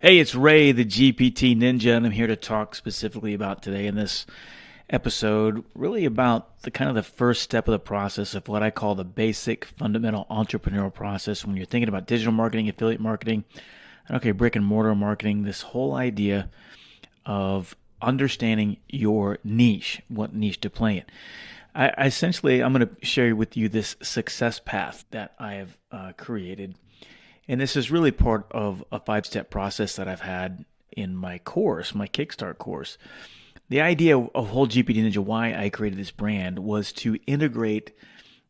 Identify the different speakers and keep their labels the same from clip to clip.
Speaker 1: Hey, it's Ray, the GPT Ninja, and I'm here to talk specifically about today in this episode, really about the kind of the first step of the process of what I call the basic fundamental entrepreneurial process when you're thinking about digital marketing, affiliate marketing, and okay, brick and mortar marketing, this whole idea of understanding your niche, what niche to play in. I'm going to share with you this success path that I have created. And this is really part of a 5-step process that I've had in my course, my Kickstart course. The idea of whole GPT Ninja, why I created this brand, was to integrate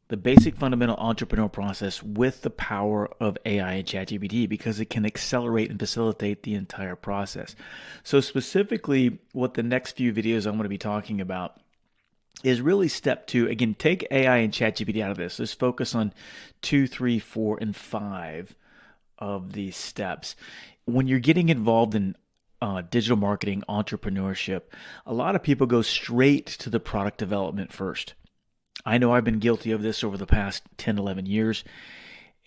Speaker 1: the basic fundamental entrepreneurial process with the power of AI and ChatGPT because it can accelerate and facilitate the entire process. So specifically, what the next few videos I'm going to be talking about is really step 2. Again, take AI and ChatGPT out of this. Let's focus on 2, 3, 4, and 5 of these steps. When you're getting involved in digital marketing, entrepreneurship, a lot of people go straight to the product development first. I know I've been guilty of this over the past 10, 11 years.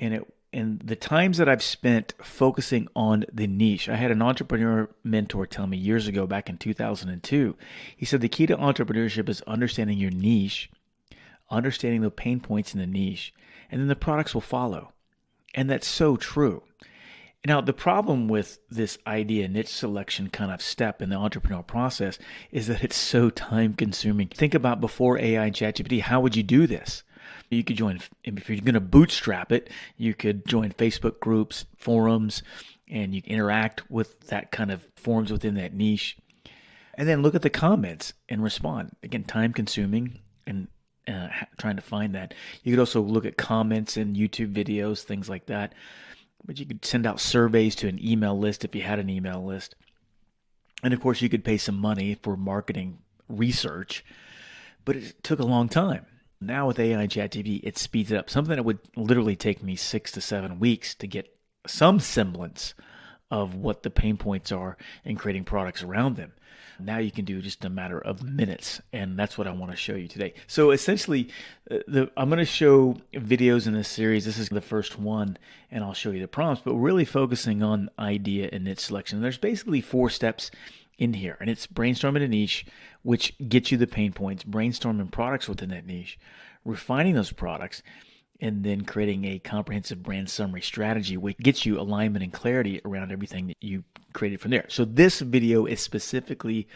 Speaker 1: And the times that I've spent focusing on the niche, I had an entrepreneur mentor tell me years ago, back in 2002, he said the key to entrepreneurship is understanding your niche, understanding the pain points in the niche, and then the products will follow. And that's so true. Now, the problem with this idea niche selection kind of step in the entrepreneurial process is that it's so time consuming. Think about before AI and ChatGPT, how would you do this? You could join, if you're going to bootstrap it, you could join Facebook groups, forums, and you can interact with that kind of forums within that niche. And then look at the comments and respond. Again, time consuming and trying to find that. You could also look at comments in YouTube videos, things like that. But you could send out surveys to an email list if you had an email list. And of course, you could pay some money for marketing research. But it took a long time. Now with AI and ChatGPT, it speeds it up. Something that would literally take me 6 to 7 weeks to get some semblance of what the pain points are in creating products around them. Now you can do just a matter of minutes, and that's what I want to show you today. So essentially, I'm going to show videos in this series. This is the first one, and I'll show you the prompts, but really focusing on idea and niche selection. There's basically 4 steps in here, and it's brainstorming a niche, which gets you the pain points, brainstorming products within that niche, refining those products, and then creating a comprehensive brand summary strategy, which gets you alignment and clarity around everything that you created from there. So this video is specifically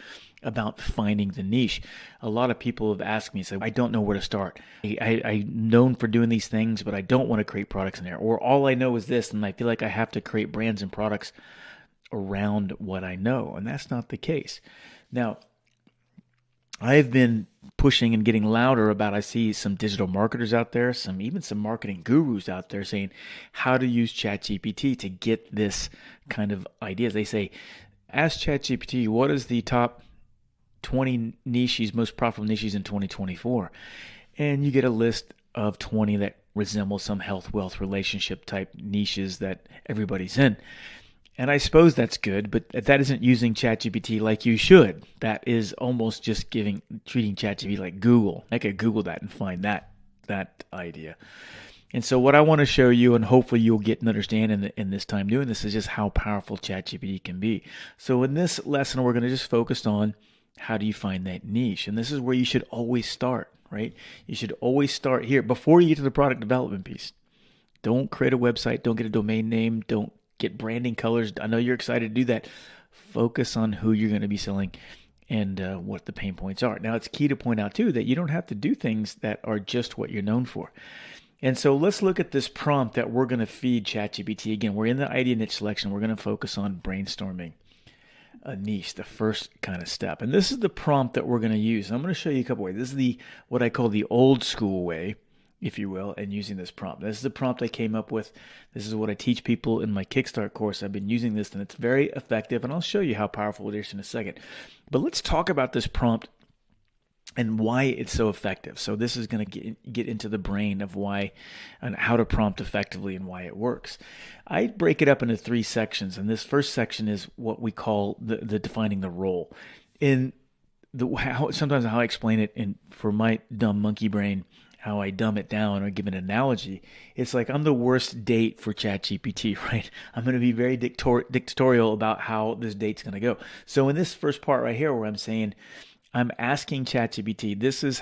Speaker 1: about finding the niche. A lot of people have asked me, I don't know where to start. I'm known for doing these things, but I don't want to create products in there. Or all I know is this, and I feel like I have to create brands and products around what I know. And that's not the case. Now, I've been pushing and getting louder about, I see some digital marketers out there, even some marketing gurus out there saying how to use ChatGPT to get this kind of ideas. They say, ask ChatGPT, what is the top 20 niches, most profitable niches in 2024? And you get a list of 20 that resemble some health, wealth, relationship type niches that everybody's in. And I suppose that's good, but that isn't using ChatGPT like you should. That is almost just treating ChatGPT like Google. I could Google that and find that idea. And so what I want to show you, and hopefully you'll get and understand in this time doing this, is just how powerful ChatGPT can be. So in this lesson, we're going to just focus on how do you find that niche. And this is where you should always start, right? You should always start here before you get to the product development piece. Don't create a website. Don't get a domain name. Don't get branding colors. I know you're excited to do that. Focus on who you're going to be selling and what the pain points are. Now, it's key to point out, too, that you don't have to do things that are just what you're known for. And so let's look at this prompt that we're going to feed ChatGPT. Again, we're in the idea niche selection. We're going to focus on brainstorming a niche, the first kind of step. And this is the prompt that we're going to use. And I'm going to show you a couple ways. This is what I call the old school way, if you will, and using this prompt. This is the prompt I came up with. This is what I teach people in my Kickstart course. I've been using this, and it's very effective, and I'll show you how powerful it is in a second. But let's talk about this prompt and why it's so effective. So this is going to get into the brain of why and how to prompt effectively and why it works. I break it up into 3 sections, and this first section is what we call the defining the role. Sometimes how I explain it for my dumb monkey brain how I dumb it down or give an analogy, it's like I'm the worst date for ChatGPT, right? I'm going to be very dictatorial about how this date's going to go. So in this first part right here, where I'm saying, I'm asking ChatGPT, this is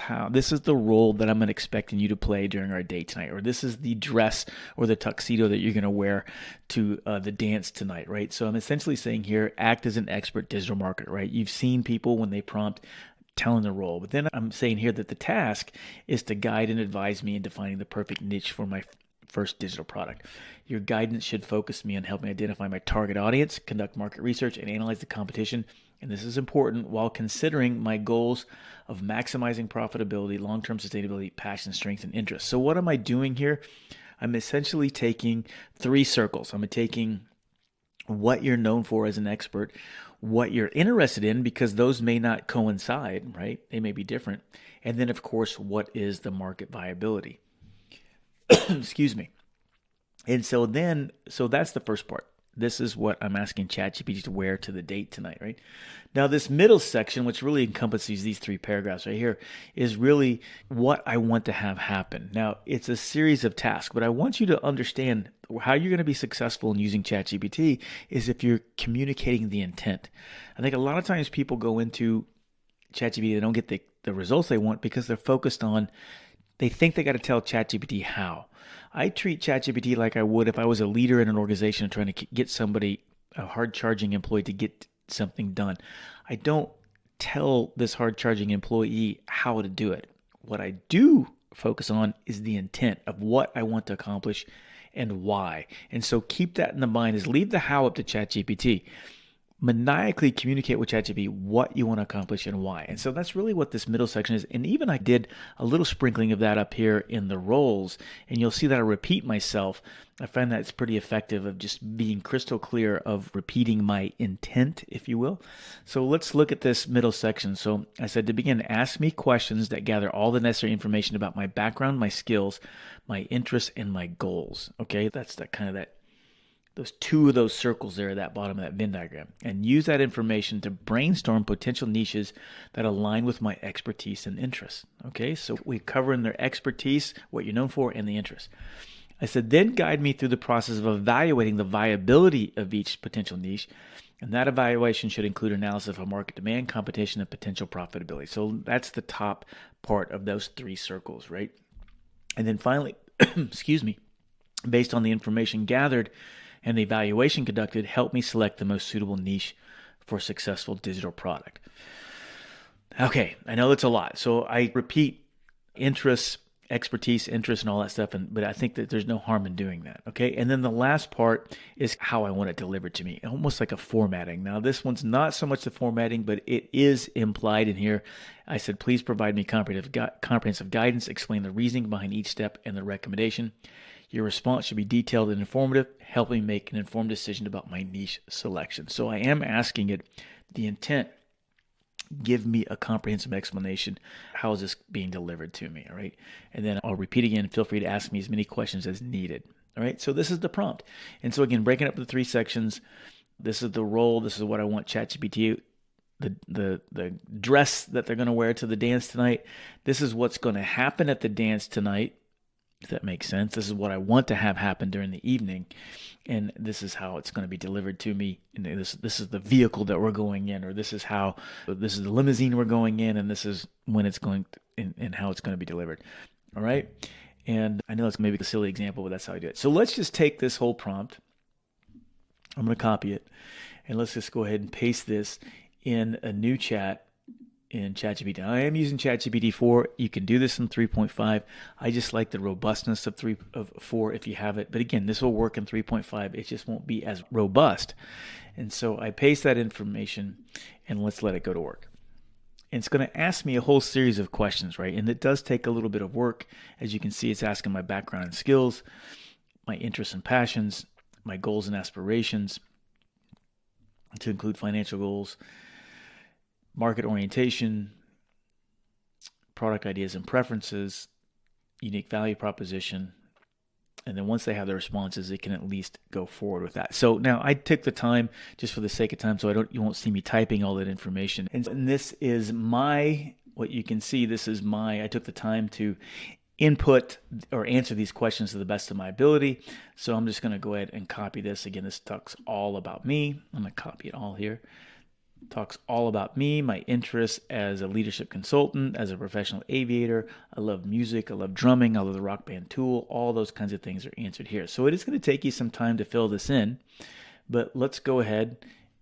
Speaker 1: the role that I'm expecting you to play during our date tonight, or this is the dress or the tuxedo that you're going to wear to the dance tonight, right? So I'm essentially saying here, act as an expert digital marketer, right? You've seen people when they prompt telling the role, but then I'm saying here that the task is to guide and advise me in defining the perfect niche for my first digital product. Your guidance should focus me on helping identify my target audience, conduct market research, and analyze the competition. And this is important while considering my goals of maximizing profitability, long-term sustainability, passion, strength, and interest. So what am I doing here? I'm essentially taking three circles. I'm taking what you're known for as an expert, what you're interested in, because those may not coincide, right? They may be different. And then, of course, what is the market viability? Excuse me. And so that's the first part. This is what I'm asking ChatGPT to wear to the date tonight, right? Now, this middle section, which really encompasses these three paragraphs right here, is really what I want to have happen. Now, it's a series of tasks, but I want you to understand how you're going to be successful in using ChatGPT is if you're communicating the intent. I think a lot of times people go into ChatGPT, they don't get the results they want because they're focused on, they think they got to tell ChatGPT how. I treat ChatGPT like I would if I was a leader in an organization trying to get somebody, a hard-charging employee, to get something done. I don't tell this hard-charging employee how to do it. What I do focus on is the intent of what I want to accomplish and why. And so keep that in the mind, is leave the how up to ChatGPT. Maniacally communicate with ChatGPT what you want to accomplish and why. And so that's really what this middle section is. And even I did a little sprinkling of that up here in the roles, and you'll see that I repeat myself. I find that it's pretty effective of just being crystal clear of repeating my intent, if you will. So let's look at this middle section. So I said, to begin, ask me questions that gather all the necessary information about my background, my skills, my interests, and my goals. Okay, that's those two of those circles there at that bottom of that Venn diagram, and use that information to brainstorm potential niches that align with my expertise and interests. Okay, so we cover in their expertise, what you're known for, and the interests. I said, then guide me through the process of evaluating the viability of each potential niche, and that evaluation should include analysis of market demand, competition, and potential profitability. So that's the top part of those three circles, right? And then finally, excuse me, based on the information gathered and the evaluation conducted, help me select the most suitable niche for a successful digital product. Okay, I know that's a lot. So I repeat interests, expertise, interest, and all that stuff, but I think that there's no harm in doing that. Okay, and then the last part is how I want it delivered to me, almost like a formatting. Now, this one's not so much the formatting, but it is implied in here. I said, please provide me comprehensive guidance, explain the reasoning behind each step and the recommendation. Your response should be detailed and informative, helping me make an informed decision about my niche selection. So I am asking it, the intent, give me a comprehensive explanation. How is this being delivered to me? All right. And then I'll repeat again. Feel free to ask me as many questions as needed. All right. So this is the prompt. And so again, breaking up the three sections, this is the role. This is what I want ChatGPT, the dress that they're going to wear to the dance tonight. This is what's going to happen at the dance tonight, if that makes sense. This is what I want to have happen during the evening, and this is how it's going to be delivered to me. And this is the vehicle that we're going in, or this is the limousine we're going in, and this is when it's going to, and how it's going to be delivered. All right. And I know it's maybe a silly example, but that's how I do it. So let's just take this whole prompt. I'm going to copy it, and let's just go ahead and paste this in a new chat in ChatGPT. I am using ChatGPT 4. You can do this in 3.5. I just like the robustness of 4 if you have it. But again, this will work in 3.5. It just won't be as robust. And so I paste that information, and let's let it go to work. And it's going to ask me a whole series of questions, right? And it does take a little bit of work. As you can see, it's asking my background and skills, my interests and passions, my goals and aspirations, to include financial goals, market orientation, product ideas and preferences, unique value proposition. And then once they have their responses, they can at least go forward with that. So now I took the time, just for the sake of time, so you won't see me typing all that information. And this is what you can see, I took the time to input or answer these questions to the best of my ability. So I'm just going to go ahead and copy this. Again, this talks all about me. I'm going to copy it all here. Talks all about me, my interests as a leadership consultant, as a professional aviator. I love music. I love drumming. I love the Rock Band Tool. All those kinds of things are answered here. So it is going to take you some time to fill this in, but let's go ahead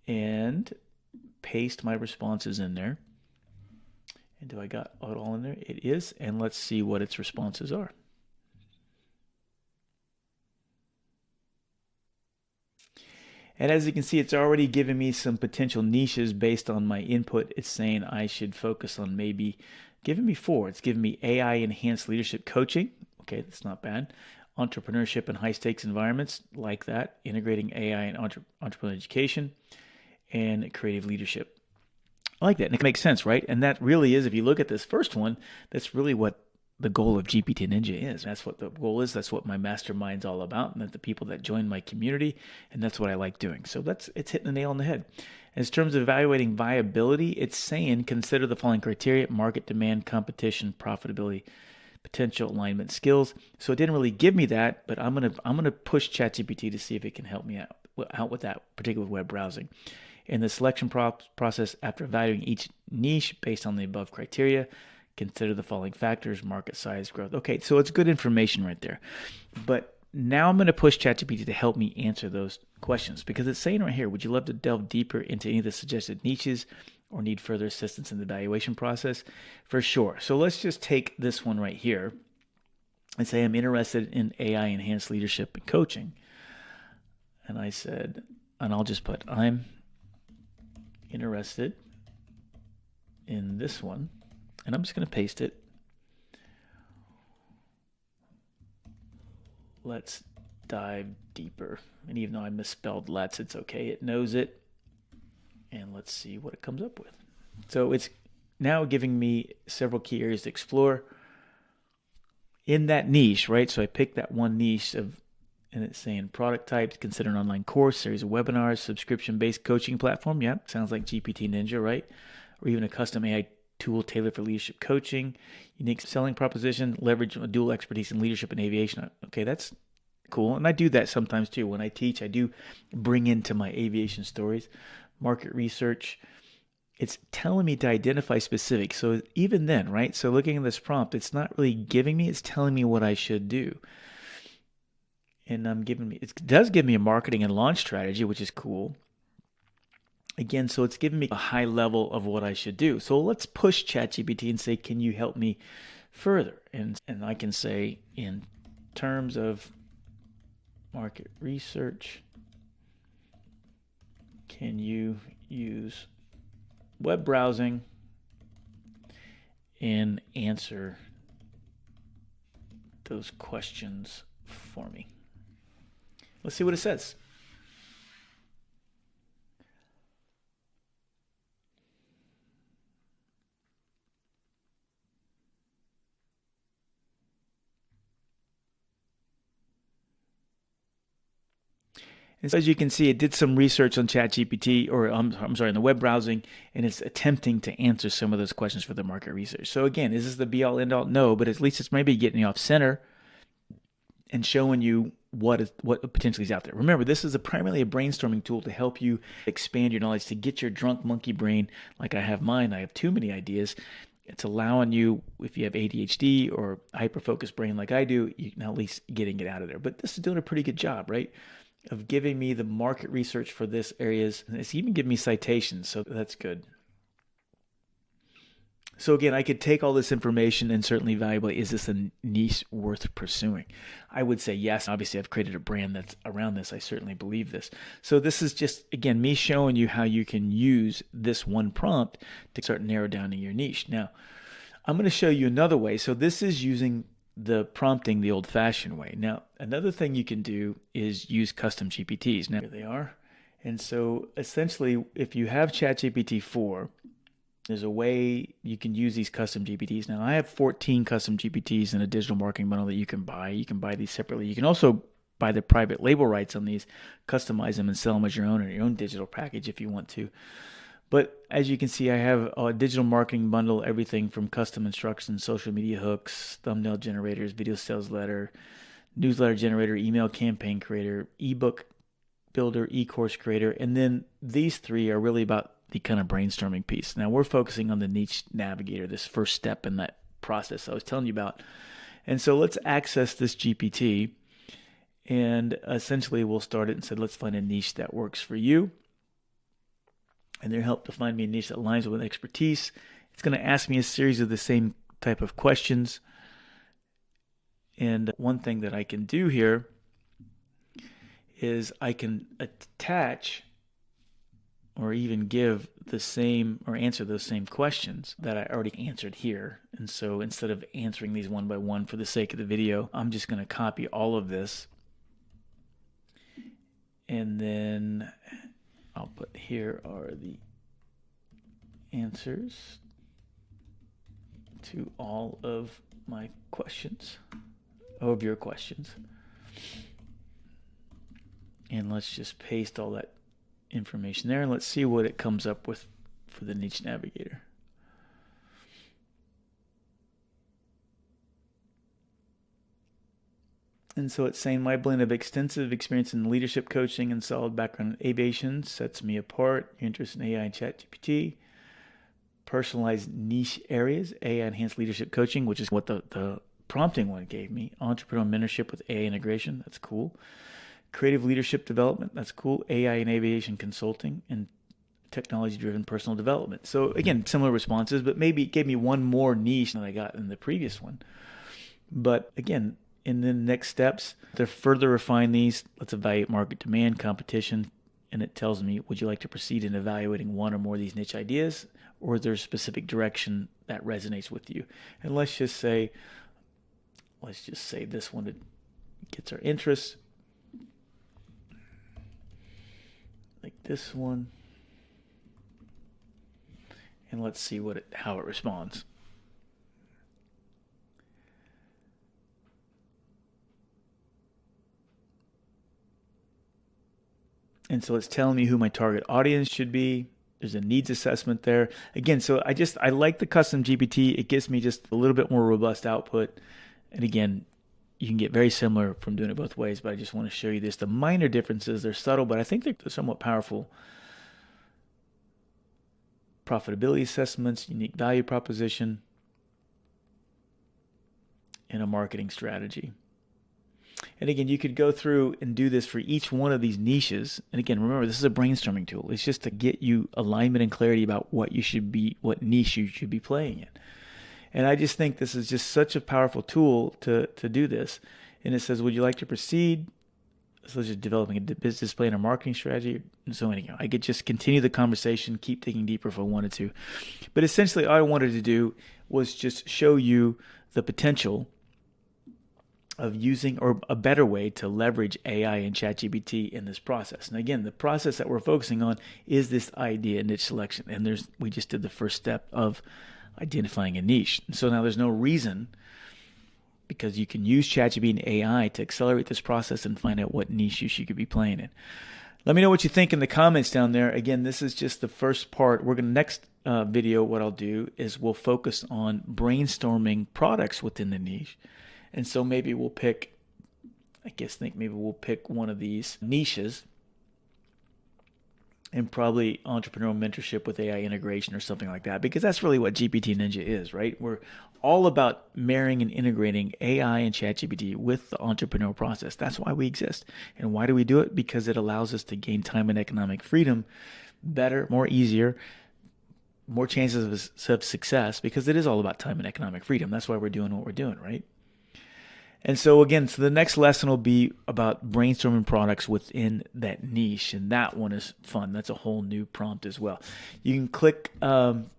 Speaker 1: and paste my responses in there. And do I got it all in there? It is. And let's see what its responses are. And as you can see, it's already given me some potential niches based on my input. It's saying I should focus on maybe giving me 4. It's giving me AI enhanced leadership coaching. Okay, that's not bad. Entrepreneurship in high stakes environments, like that. Integrating AI and entrepreneurial education and creative leadership. I like that. And it makes sense, right? And that really is, if you look at this first one, that's really what the goal of GPT Ninja is. That's what the goal is. That's what my mastermind's all about, and that the people that join my community, and that's what I like doing. So it's hitting the nail on the head. In terms of evaluating viability, it's saying consider the following criteria: market demand, competition, profitability, potential alignment, skills. So it didn't really give me that, but I'm gonna push ChatGPT to see if it can help me out with that, particularly web browsing. In the selection process, after evaluating each niche based on the above criteria, consider the following factors: market size, growth. Okay, so it's good information right there. But now I'm going to push ChatGPT to help me answer those questions, because it's saying right here, would you love to delve deeper into any of the suggested niches or need further assistance in the evaluation process? For sure. So let's just take this one right here and say I'm interested in AI enhanced leadership and coaching. And I said, and I'll just put, I'm interested in this one. And I'm just going to paste it. Let's dive deeper. And even though I misspelled let's, it's okay. It knows it. And let's see what it comes up with. So it's now giving me several key areas to explore in that niche, right? So I picked that one niche and it's saying product types, consider an online course, series of webinars, subscription-based coaching platform. Yep, sounds like GPT Ninja, right? Or even a custom AI tool tailored for leadership coaching, unique selling proposition, leverage a dual expertise in leadership and aviation. Okay, that's cool. And I do that sometimes too. When I teach, I do bring into my aviation stories. Market research, it's telling me to identify specifics. So even then, right? So looking at this prompt, it's not really giving me, it's telling me what I should do. And it does give me a marketing and launch strategy, which is cool. Again, so it's giving me a high level of what I should do. So let's push ChatGPT and say, can you help me further? And I can say, in terms of market research, can you use web browsing and answer those questions for me? Let's see what it says. And so as you can see, it did some research on ChatGPT, or I'm sorry, in the web browsing, and it's attempting to answer some of those questions for the market research. So again, is this the be-all, end-all? No, but at least it's maybe getting you off center and showing you what potentially is out there. Remember, this is primarily a brainstorming tool to help you expand your knowledge, to get your drunk monkey brain, like I have mine. I have too many ideas. It's allowing you, if you have ADHD or hyper-focused brain like I do, you can at least getting it out of there. But this is doing a pretty good job, right, of giving me the market research for this areas. And it's even giving me citations, so that's good. So again, I could take all this information and certainly valuable. Is this a niche worth pursuing? I would say yes. Obviously, I've created a brand that's around this. I certainly believe this. So this is just, again, me showing you how you can use this one prompt to start narrow down your niche. Now, I'm going to show you another way. So this is using the prompting the old-fashioned way. Now, another thing you can do is use custom GPTs. Now, here they are. And so essentially, if you have ChatGPT 4, there's a way you can use these custom GPTs. Now, I have 14 custom GPTs in a digital marketing bundle that you can buy. You can buy these separately. You can also buy the private label rights on these, customize them, and sell them as your own or your own digital package if you want to. But as you can see, I have a digital marketing bundle, everything from custom instructions, social media hooks, thumbnail generators, video sales letter, newsletter generator, email campaign creator, ebook builder, e-course creator. And then these three are really about the kind of brainstorming piece. Now we're focusing on the Niche Navigator, this first step in that process I was telling you about. And so let's access this GPT, and essentially we'll start it and say, let's find a niche that works for you. And they'll help to find me a niche that aligns with expertise. It's going to ask me a series of the same type of questions. And one thing that I can do here is I can attach or even give the same or answer those same questions that I already answered here. And so instead of answering these one by one for the sake of the video, I'm just going to copy all of this. And then I'll put here are the answers to all of my questions, of your questions. And let's just paste all that information there, and let's see what it comes up with for the Niche Navigator. And so it's saying my blend of extensive experience in leadership coaching and solid background in aviation sets me apart. Your interest in AI and ChatGPT. Personalized niche areas, AI enhanced leadership coaching, which is what the prompting one gave me. Entrepreneurial mentorship with AI integration, that's cool. Creative leadership development, that's cool. AI and aviation consulting, and technology-driven personal development. So again, similar responses, but maybe it gave me one more niche than I got in the previous one. But again, in the next steps, to further refine these, let's evaluate market demand, competition, and it tells me, would you like to proceed in evaluating one or more of these niche ideas, or is there a specific direction that resonates with you? And let's just say this one gets our interest. Like this one, and let's see how it responds. And so it's telling me who my target audience should be. There's a needs assessment there. Again, so I like the custom GPT. It gives me just a little bit more robust output. And again, you can get very similar from doing it both ways, but I just want to show you this. The minor differences, they're subtle, but I think they're somewhat powerful. Profitability assessments, unique value proposition, and a marketing strategy. And again, you could go through and do this for each one of these niches. And again, remember, this is a brainstorming tool. It's just to get you alignment and clarity about what niche you should be playing in. And I just think this is just such a powerful tool to do this. And it says, would you like to proceed? So just developing a business display and a marketing strategy. And so anyhow, I could just continue the conversation, keep digging deeper if I wanted to. But essentially, all I wanted to do was just show you the potential of using, or a better way to leverage AI and ChatGPT in this process. And again, the process that we're focusing on is this idea niche selection. And we just did the first step of identifying a niche. So now there's no reason, because you can use ChatGPT and AI to accelerate this process and find out what niche you should be playing in. Let me know what you think in the comments down there. Again, this is just the first part. Next video, what I'll do is we'll focus on brainstorming products within the niche. And so maybe we'll pick one of these niches, and probably entrepreneurial mentorship with AI integration or something like that, because that's really what GPT Ninja is, right? We're all about marrying and integrating AI and ChatGPT with the entrepreneurial process. That's why we exist. And why do we do it? Because it allows us to gain time and economic freedom better, more easier, more chances of success, because it is all about time and economic freedom. That's why we're doing what we're doing, right? And so again, the next lesson will be about brainstorming products within that niche. And that one is fun. That's a whole new prompt as well. You can click down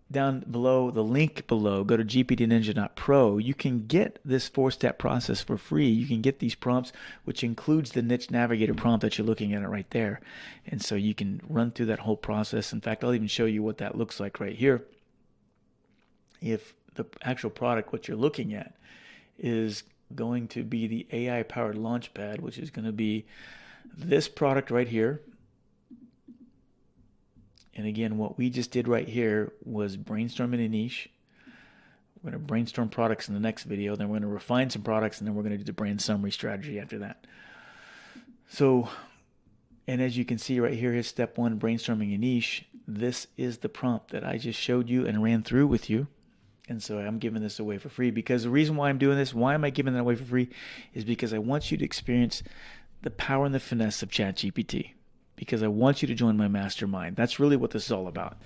Speaker 1: below, the link below, go to gptninja.pro. You can get this 4-step process for free. You can get these prompts, which includes the Niche Navigator prompt that you're looking at right there. And so you can run through that whole process. In fact, I'll even show you what that looks like right here. If the actual product, what you're looking at, is going to be the AI-powered Launchpad, which is going to be this product right here. And again, what we just did right here was brainstorming a niche. We're going to brainstorm products in the next video. Then we're going to refine some products, and then we're going to do the brand summary strategy after that. So, and as you can see right here, here's step one, brainstorming a niche. This is the prompt that I just showed you and ran through with you. And so I'm giving this away for free, because the reason why I'm doing this, why am I giving that away for free, is because I want you to experience the power and the finesse of ChatGPT, because I want you to join my mastermind. That's really what this is all about.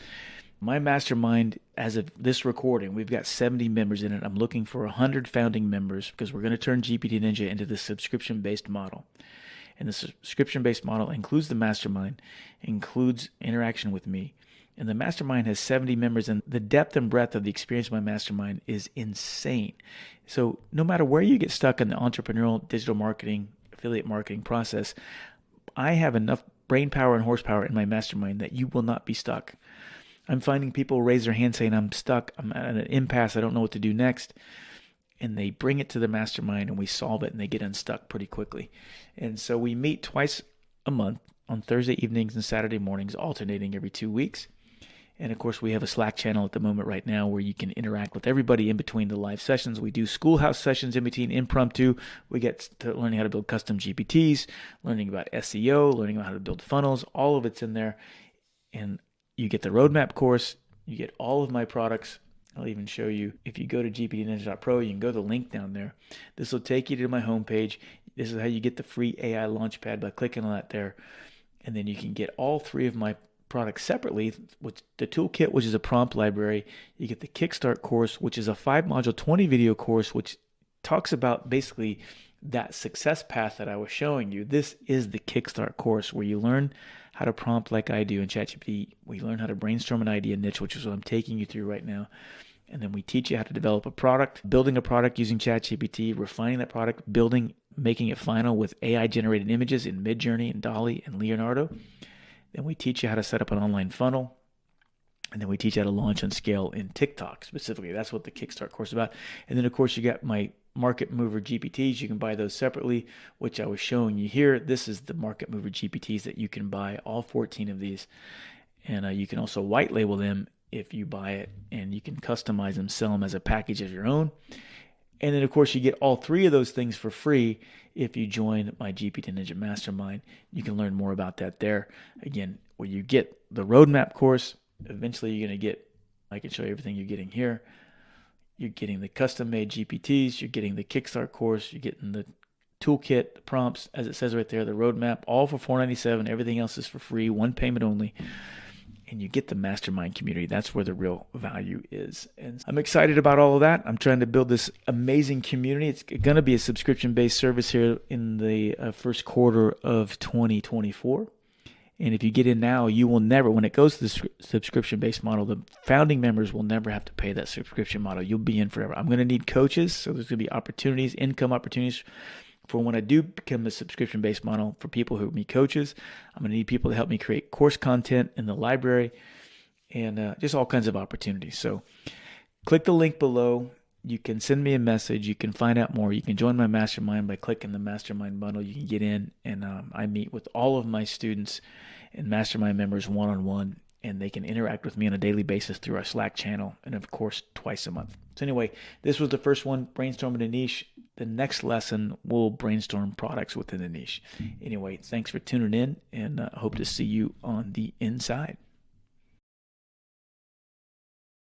Speaker 1: My mastermind, as of this recording, we've got 70 members in it. I'm looking for 100 founding members, because we're going to turn GPT Ninja into the subscription-based model. And the subscription-based model includes the mastermind, includes interaction with me. And the mastermind has 70 members, and the depth and breadth of the experience of my mastermind is insane. So no matter where you get stuck in the entrepreneurial digital marketing, affiliate marketing process, I have enough brain power and horsepower in my mastermind that you will not be stuck. I'm finding people raise their hand saying, I'm stuck, I'm at an impasse, I don't know what to do next. And they bring it to the mastermind and we solve it, and they get unstuck pretty quickly. And so we meet twice a month on Thursday evenings and Saturday mornings, alternating every 2 weeks. And of course, we have a Slack channel at the moment right now where you can interact with everybody in between the live sessions. We do schoolhouse sessions in between, impromptu. We get to learning how to build custom GPTs, learning about SEO, learning about how to build funnels. All of it's in there. And you get the roadmap course. You get all of my products. I'll even show you, if you go to gptninja.pro, you can go to the link down there. This will take you to my homepage. This is how you get the free AI Launchpad, by clicking on that there. And then you can get all three of my products separately, which the toolkit, which is a prompt library. You get the Kickstart course, which is a 5-module 20 video course, which talks about basically that success path that I was showing you. This is the Kickstart course, where you learn how to prompt like I do in ChatGPT. We learn how to brainstorm an idea niche, which is what I'm taking you through right now. And then we teach you how to develop a product, building a product using ChatGPT, refining that product, making it final with AI generated images in Midjourney and DALL-E and Leonardo. Then we teach you how to set up an online funnel. And then we teach you how to launch and scale in TikTok specifically. That's what the Kickstart course is about. And then, of course, you got my Market Mover GPTs. You can buy those separately, which I was showing you here. This is the Market Mover GPTs that you can buy, all 14 of these. And you can also white label them if you buy it. And you can customize them, sell them as a package of your own. And then, of course, you get all three of those things for free if you join my GPT Ninja Mastermind. You can learn more about that there. Again, where you get the roadmap course, eventually you're going to get, I can show you everything you're getting here. You're getting the custom-made GPTs. You're getting the Kickstart course. You're getting the toolkit, the prompts, as it says right there, the roadmap, all for $4.97. Everything else is for free, one payment only. And you get the mastermind community. That's where the real value is. And I'm excited about all of that. I'm trying to build this amazing community. It's going to be a subscription-based service here in the first quarter of 2024. And if you get in now, you will never, when it goes to the subscription-based model, the founding members will never have to pay that subscription model. You'll be in forever. I'm going to need coaches, so there's going to be opportunities, income opportunities for when I do become a subscription-based model for people who need coaches. I'm going to need people to help me create course content in the library and just all kinds of opportunities. So click the link below. You can send me a message. You can find out more. You can join my mastermind by clicking the mastermind bundle. You can get in, and I meet with all of my students and mastermind members one-on-one, and they can interact with me on a daily basis through our Slack channel, and of course, twice a month. So anyway, this was the first one, brainstorming a niche. The next lesson, we'll brainstorm products within the niche. Anyway, thanks for tuning in, and hope to see you on the inside.